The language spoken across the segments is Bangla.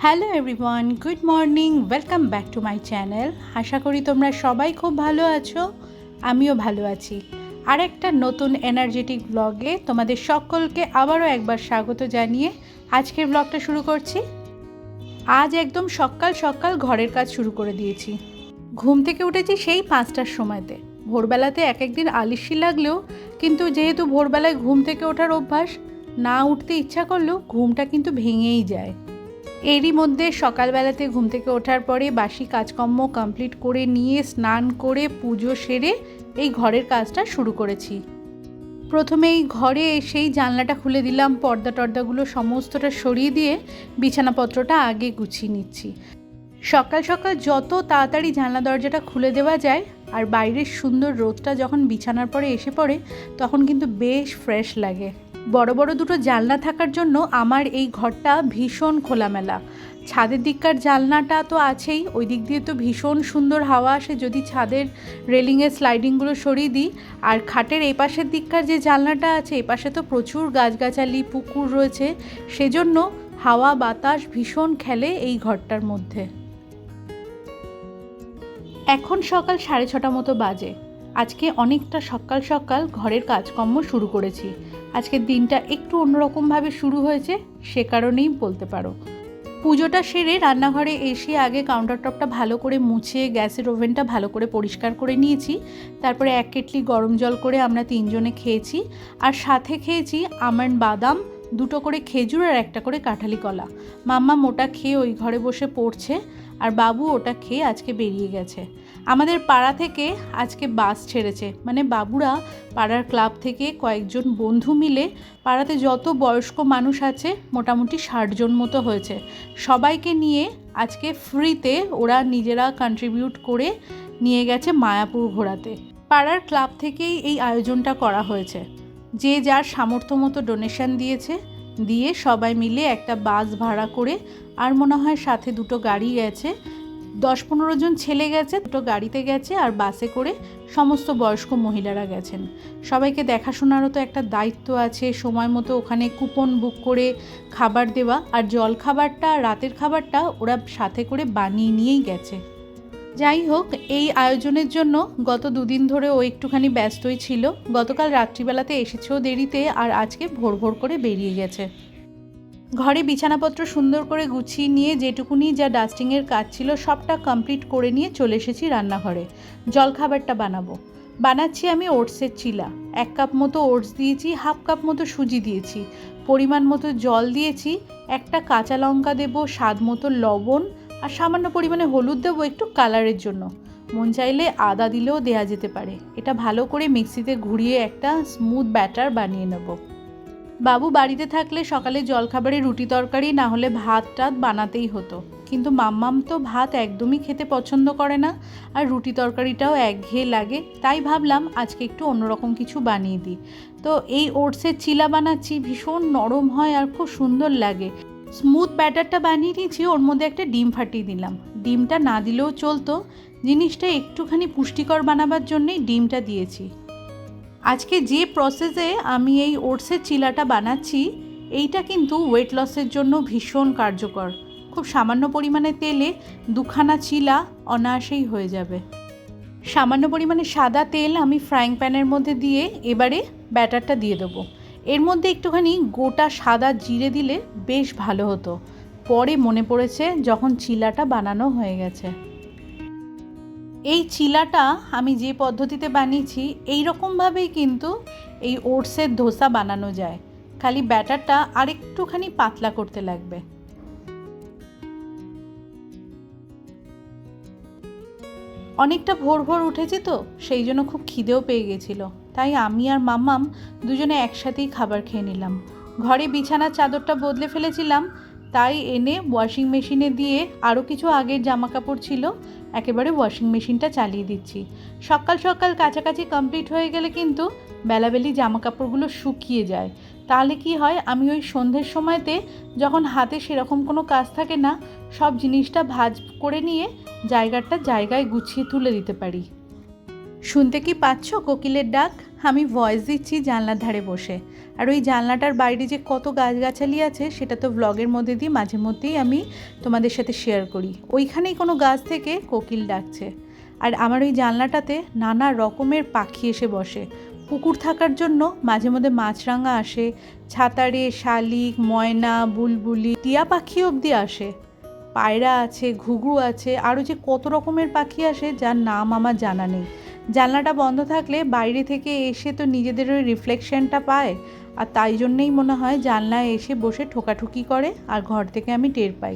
Hello everyone, good morning, welcome back to my channel. আশা করি তোমরা সবাই খুব ভালো আছো, আমিও ভালো আছি। আর একটা নতুন এনার্জেটিক ব্লগে তোমাদের সকলকে আবারও একবার স্বাগত জানিয়ে আজকের ব্লগটা শুরু করছি। আজ একদম সকাল সকাল ঘরের কাজ শুরু করে দিয়েছি। ঘুম থেকে উঠেছি সেই 5টার সময়তে। ভোরবেলাতে এক একদিন আলস্যি লাগলেও কিন্তু যেহেতু ভোরবেলায় ঘুম থেকে ওঠার অভ্যাস, না উঠতে ইচ্ছা করলেও ঘুমটা কিন্তু ভেঙেই যায়। এরই মধ্যে সকালবেলাতে ঘুম থেকে ওঠার পরে বাসি কাজকর্ম কমপ্লিট করে নিয়ে স্নান করে পুজো সেরে এই ঘরের কাজটা শুরু করেছি। প্রথমে এই ঘরে এসেই জানলাটা খুলে দিলাম, পর্দা টর্দাগুলো সমস্তটা সরিয়ে দিয়ে বিছানাপত্রটা আগে গুছিয়ে নিচ্ছি। সকাল সকাল যত তাড়াতাড়ি জানলা দরজাটা খুলে দেওয়া যায় আর বাইরের সুন্দর রোদটা যখন বিছানার পরে এসে পড়ে তখন কিন্তু বেশ ফ্রেশ লাগে। বড় বড় দুটো জানলা থাকার জন্য আমার এই ঘরটা ভীষণ খোলামেলা। ছাদের দিককার জানলাটা তো আছেই, ওই দিক দিয়ে তো ভীষণ সুন্দর হাওয়া আসে যদি ছাদের রেলিংয়ের স্লাইডিংগুলো সরিয়ে দিই। আর খাটের এই পাশের দিককার যে জানলাটা আছে, এই পাশে তো প্রচুর গাছগাছালি পুকুর রয়েছে, সেজন্য হাওয়া বাতাস ভীষণ খেলে এই ঘরটার মধ্যে। এখন সকাল 6:30 মতো বাজে। আজকে অনেকটা সকাল সকাল ঘরের কাজকর্ম শুরু করেছি। আজকের দিনটা একটু অন্যরকমভাবে শুরু হয়েছে, সে কারণেই বলতে পারো। পুজোটা সেরে রান্নাঘরে এসে আগে কাউন্টার টপটা ভালো করে মুছে গ্যাসের ওভেনটা ভালো করে পরিষ্কার করে নিয়েছি। তারপরে 1 কেটলি গরম জল করে আমরা 3 জনে খেয়েছি। আর সাথে খেয়েছি আমন্ড বাদাম, 2টো করে খেজুর আর 1টা করে কাঁঠালি কলা। মাম্মা মোটা খেয়ে ওই ঘরে বসে পড়ছে আর বাবু ওটা খেয়ে আজকে বেরিয়ে গেছে। আমাদের পাড়া থেকে আজকে বাস ছেড়েছে, মানে বাবুরা পাড়ার ক্লাব থেকে কয়েকজন বন্ধু মিলে পাড়াতে যত বয়স্ক মানুষ আছে মোটামুটি 60 জন মতো হয়েছে, সবাইকে নিয়ে আজকে ফ্রিতে ওরা নিজেরা কন্ট্রিবিউট করে নিয়ে গেছে মায়াপুর ঘোরাতে। পাড়ার ক্লাব থেকেই এই আয়োজনটা করা হয়েছে। যে যার সামর্থ্য মতো ডোনেশন দিয়েছে, দিয়ে সবাই মিলে একটা বাস ভাড়া করে, আর মনে হয় সাথে 2টো গাড়ি গেছে, 10-15 জন ছেলে গেছে, 2টো গাড়িতে গেছে আর বাসে করে সমস্ত বয়স্ক মহিলারা গেছেন। সবাইকে দেখাশোনারও তো একটা দায়িত্ব আছে, সময় মতো ওখানে কুপন বুক করে খাবার দেওয়া, আর জল খাবারটা রাতের খাবারটা ওরা সাথে করে বানিয়ে নিয়েই গেছে। যাই হোক, এই আয়োজনের জন্য গত 2 দিন ধরে ও একটুখানি ব্যস্তই ছিল। গতকাল রাত্রিবেলাতে এসেছেও দেরিতে, আর আজকে ভোর ভোর করে বেরিয়ে গেছে। ঘরে বিছানাপত্র সুন্দর করে গুছিয়ে নিয়ে যেটুকুনি যা ডাস্টিংয়ের কাজ ছিল সবটা কমপ্লিট করে নিয়ে চলে এসেছি রান্নাঘরে। জলখাবারটা বানাচ্ছি আমি ওটসের চিলা। 1 কাপ মতো ওটস দিয়েছি, 1/2 কাপ মতো সুজি দিয়েছি, পরিমাণ মতো জল দিয়েছি, 1টা কাঁচা লঙ্কা দেবো, স্বাদ মতো লবণ, আর সামান্য পরিমাণে হলুদ দেবো একটু কালারের জন্য। মন চাইলে আদা দিলেও দেয়া যেতে পারে। এটা ভালো করে মিক্সিতে ঘুরিয়ে একটা স্মুথ ব্যাটার বানিয়ে নেব। বাবু বাড়িতে থাকলে সকালে জলখাবারে রুটি তরকারি না হলে ভাত টাত বানাতেই হতো, কিন্তু মাম্মাম তো ভাত একদমই খেতে পছন্দ করে না, আর রুটি তরকারিটাও একঘেয়ে লাগে। তাই ভাবলাম আজকে একটু অন্যরকম কিছু বানিয়ে দিই। তো এই ওটসের চিলা বানাচ্ছি, ভীষণ নরম হয় আর খুব সুন্দর লাগে। স্মুথ ব্যাটারটা বানিয়ে নিয়েছি, ওর মধ্যে একটা ডিম ফাটিয়ে দিলাম। ডিমটা না দিলেও চলতো, জিনিসটা একটুখানি পুষ্টিকর বানাবার জন্যেই ডিমটা দিয়েছি। আজকে যে প্রসেসে আমি এই ওটসের চিলাটা বানাচ্ছি, এইটা কিন্তু ওয়েট লসের জন্য ভীষণ কার্যকর। খুব সামান্য পরিমাণে তেলে 2খানা চিলা অনায়াসেই হয়ে যাবে। সামান্য পরিমাণে সাদা তেল আমি ফ্রাইং প্যানের মধ্যে দিয়ে এবারে ব্যাটারটা দিয়ে দেবো। এর মধ্যে একটুখানি গোটা সাদা জিরে দিলে বেশ ভালো হতো। পরে মনে পড়েছে যখন চিলাটা বানানো হয়ে গেছে। এই চিলাটা আমি যে পদ্ধতিতে বানিয়েছি এই রকমভাবেই কিন্তু এই ওটসের ধোসা বানানো যায়, খালি ব্যাটারটা আরেকটুখানি পাতলা করতে লাগবে। অনেকটা ভোর ভোর উঠেছি তো, সেই জন্য খুব খিদেও পেয়ে গেছিলো, তাই আমি আর মাম্মাম দুজনে একসাথেই খাবার খেয়ে নিলাম। ঘরে বিছানার চাদরটা বদলে ফেলেছিলাম, তাই এনে ওয়াশিং মেশিনে দিয়ে আরও কিছু আগের জামা কাপড় ছিল, একেবারে ওয়াশিং মেশিনটা চালিয়ে দিচ্ছি। সকাল সকাল কাছাকাছি কমপ্লিট হয়ে গেলে কিন্তু বেলাবেলি জামা কাপড়গুলো শুকিয়ে যায়। তাহলে কি হয়, আমি ওই সন্ধ্যের সময়তে যখন হাতে সেরকম কোনো কাজ থাকে না, সব জিনিসটা ভাঁজ করে নিয়ে জায়গায় গুছিয়ে তুলে দিতে পারি। শুনতে কি পাচ্ছ কোকিলের ডাক? আমি ভয়েস দিচ্ছি জানলার ধারে বসে, আর ওই জানলাটার বাইরে যে কত গাছগাছালি আছে সেটা তো ব্লগের মধ্যে দিয়ে মাঝে মধ্যেই আমি তোমাদের সাথে শেয়ার করি। ওইখানেই কোনো গাছ থেকে কোকিল ডাকছে, আর আমার ওই জানলাটাতে নানা রকমের পাখি এসে বসে। পুকুর থাকার জন্য মাঝে মধ্যে মাছরাঙা আসে, ছাতারে, শালিক, ময়না, বুলবুলি, টিয়া পাখি অবধি আসে, পায়রা আছে, ঘুঘু আছে, আরও যে কত রকমের পাখি আসে যার নাম আমার জানা নেই। জানলাটা বন্ধ থাকলে বাইরে থেকে এসে তো নিজেদের ওই রিফ্লেকশনটা পায়, আর তাই জন্যেই মনে হয় জানলায় এসে বসে ঠোকাঠুকি করে, আর ঘর থেকে আমি টের পাই।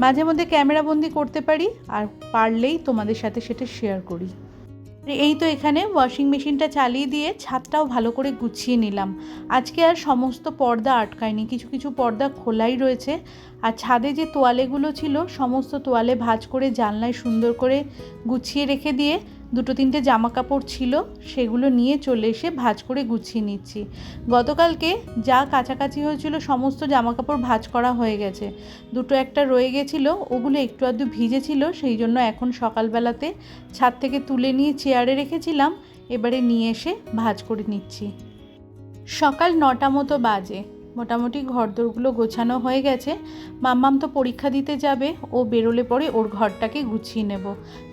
মাঝে মধ্যে ক্যামেরাবন্দি করতে পারি, আর পারলেই তোমাদের সাথে সেটা শেয়ার করি। এই তো এখানে ওয়াশিং মেশিনটা চালিয়ে দিয়ে ছাদটাও ভালো করে গুছিয়ে নিলাম। আজকে আর সমস্ত পর্দা আটকায়নি, কিছু কিছু পর্দা খোলাই রয়েছে। আর ছাদে যে তোয়ালেগুলো ছিল সমস্ত তোয়ালে ভাঁজ করে জানলায় সুন্দর করে গুছিয়ে রেখে দিয়ে দুটো তিনটে জামা কাপড় ছিল সেগুলো নিয়ে চলে এসে ভাঁজ করে গুছিয়ে নিচ্ছি। গতকালকে যা কাছাকাছি হয়েছিল সমস্ত জামা কাপড় ভাঁজ করা হয়ে গেছে, দুটো একটা রয়ে গেছিলো, ওগুলো একটু আধটু ভিজেছিল, সেই জন্য এখন সকালবেলাতে ছাদ থেকে তুলে নিয়ে চেয়ারে রেখেছিলাম, এবারে নিয়ে এসে ভাঁজ করে নিচ্ছি। সকাল 9টা মতো বাজে, মোটামুটি ঘরদোরগুলো গোছানো হয়ে গেছে। মাম্মাম তো পরীক্ষা দিতে যাবে, ও বেরোলে পরে ওর ঘরটাকে গুছিয়ে নেব।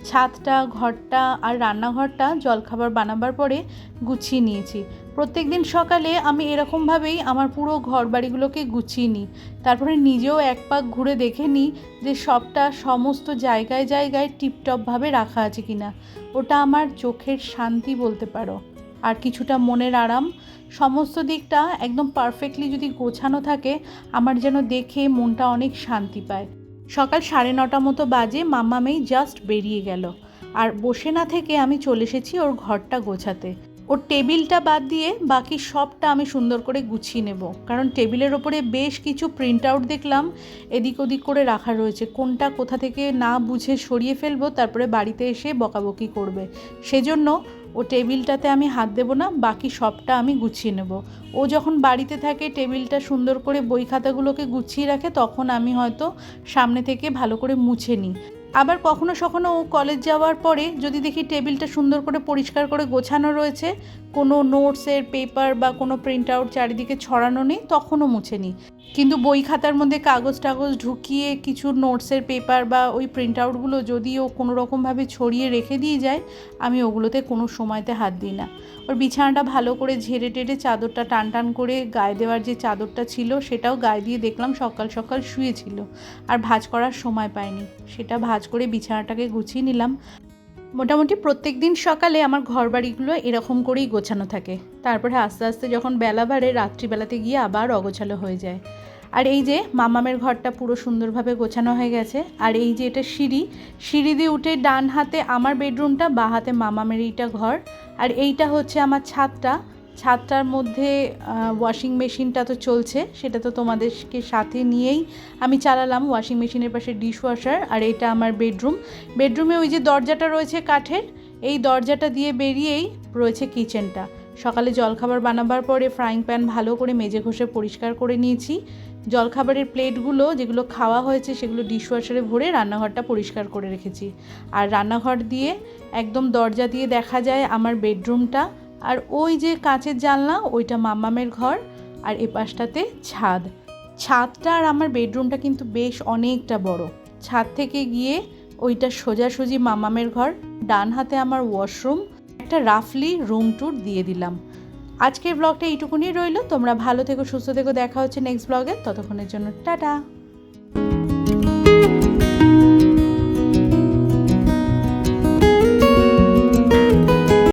ছাদটা, ঘরটা আর রান্নাঘরটা জলখাবার বানাবার পরে গুছিয়ে নিয়েছি। প্রত্যেক দিন সকালে আমি এরকমভাবেই আমার পুরো ঘর বাড়িগুলোকে গুছিয়ে নিই, তারপরে নিজেও এক পাক ঘুরে দেখে নিই যে সবটা সমস্ত জায়গায় জায়গায় টিপটপভাবে রাখা আছে কিনা। ওটা আমার চোখের শান্তি বলতে পারো, আর কিছুটা মনের আরাম। সমস্ত দিকটা একদম পারফেক্টলি যদি গোছানো থাকে, আমার যেন দেখে মনটা অনেক শান্তি পায়। সকাল 9:30 মতো বাজে, মাম্মামেই জাস্ট বেরিয়ে গেল, আর বসে না থেকে আমি চলে এসেছি ওর ঘরটা গোছাতে। ওর টেবিলটা বাদ দিয়ে বাকি সবটা আমি সুন্দর করে গুছিয়ে নেব, কারণ টেবিলের ওপরে বেশ কিছু প্রিন্ট আউট দেখলাম এদিক ওদিক করে রাখা রয়েছে। কোনটা কোথা থেকে না বুঝে সরিয়ে ফেলবো, তারপরে বাড়িতে এসে বকাবকি করবে। সেজন্য ও টেবিলটাতে আমি হাত দেবো না, বাকি সবটা আমি গুছিয়ে নেব। ও যখন বাড়িতে থাকে টেবিলটা সুন্দর করে বই খাতাগুলোকে গুছিয়ে রাখে, তখন আমি হয়তো সামনে থেকে ভালো করে মুছে নিই। আবার কখনো সখনো ও কলেজ যাওয়ার পরে যদি দেখি টেবিলটা সুন্দর করে পরিষ্কার করে গোছানো রয়েছে, কোনো নোটসের পেপার বা কোনো প্রিন্ট আউট চারিদিকে ছড়ানো নেই, তখনও মুছে নিই। কিন্তু বই খাতার মধ্যে কাগজ টাগজ ঢুকিয়ে কিছু নোটসের পেপার বা ওই প্রিন্ট আউটগুলো যদি ও কোনো রকমভাবে ছড়িয়ে রেখে দিয়ে যায়, আমি ওগুলোতে কোনো সময়তে হাত দিই না। ওর বিছানাটা ভালো করে ঝেড়ে টেড়ে চাদরটা টান টান করে গায়ে দেওয়ার যে চাদরটা ছিল সেটাও গায়ে দিয়ে দেখলাম সকাল সকাল শুয়েছিল, আর ভাঁজ করার সময় পাইনি, সেটা ভাঁজ করে বিছানাটাকে গুছিয়ে নিলাম। মোটামুটি প্রত্যেক দিন সকালে আমার ঘর বাড়িগুলো এরকম করেই গোছানো থাকে, তারপরে আস্তে আস্তে যখন বেলা বাড়ে রাত্রিবেলাতে গিয়ে আবার অগোছালো হয়ে যায়। আর এই যে মামামের ঘরটা পুরো সুন্দরভাবে গোছানো হয়ে গেছে। আর এই যে এটা সিঁড়ি দিয়ে উঠে ডান হাতে আমার বেডরুমটা, বাঁ হাতে মামামের এইটা ঘর। আর এইটা হচ্ছে আমার ছাদটার মধ্যে ওয়াশিং মেশিনটা তো চলছে, সেটা তো তোমাদেরকে সাথে নিয়েই আমি চালালাম। ওয়াশিং মেশিনের পাশে ডিশ ওয়াশার, আর এটা আমার বেডরুমে ওই যে দরজাটা রয়েছে কাঠের, এই দরজাটা দিয়ে বেরিয়েই রয়েছে কিচেনটা। সকালে জলখাবার বানাবার পরে ফ্রাইং প্যান ভালো করে মেজে ঘষে পরিষ্কার করে নিয়েছি। জলখাবারের প্লেটগুলো যেগুলো খাওয়া হয়েছে সেগুলো ডিশওয়াশারে ভরে রান্নাঘরটা পরিষ্কার করে রেখেছি। আর রান্নাঘর দিয়ে একদম দরজা দিয়ে দেখা যায় আমার বেডরুমটা, আর ওই যে কাঁচের জানলা ওইটা মাম্মামের ঘর, আর এ পাশটাতে ছাদটা আর আমার বেডরুমটা কিন্তু বেশ অনেকটা বড়। ছাদ থেকে গিয়ে ওইটা সোজাসুজি মাম্মামের ঘর, ডান হাতে আমার ওয়াশরুম। একটা রাফলি রুম ট্যুর দিয়ে দিলাম। আজকের ব্লগটা এইটুকুনি রইল। তোমরা ভালো থেকো, সুস্থ থেকো, দেখা হচ্ছে নেক্সট ব্লগে। ততক্ষণের জন্য টাটা।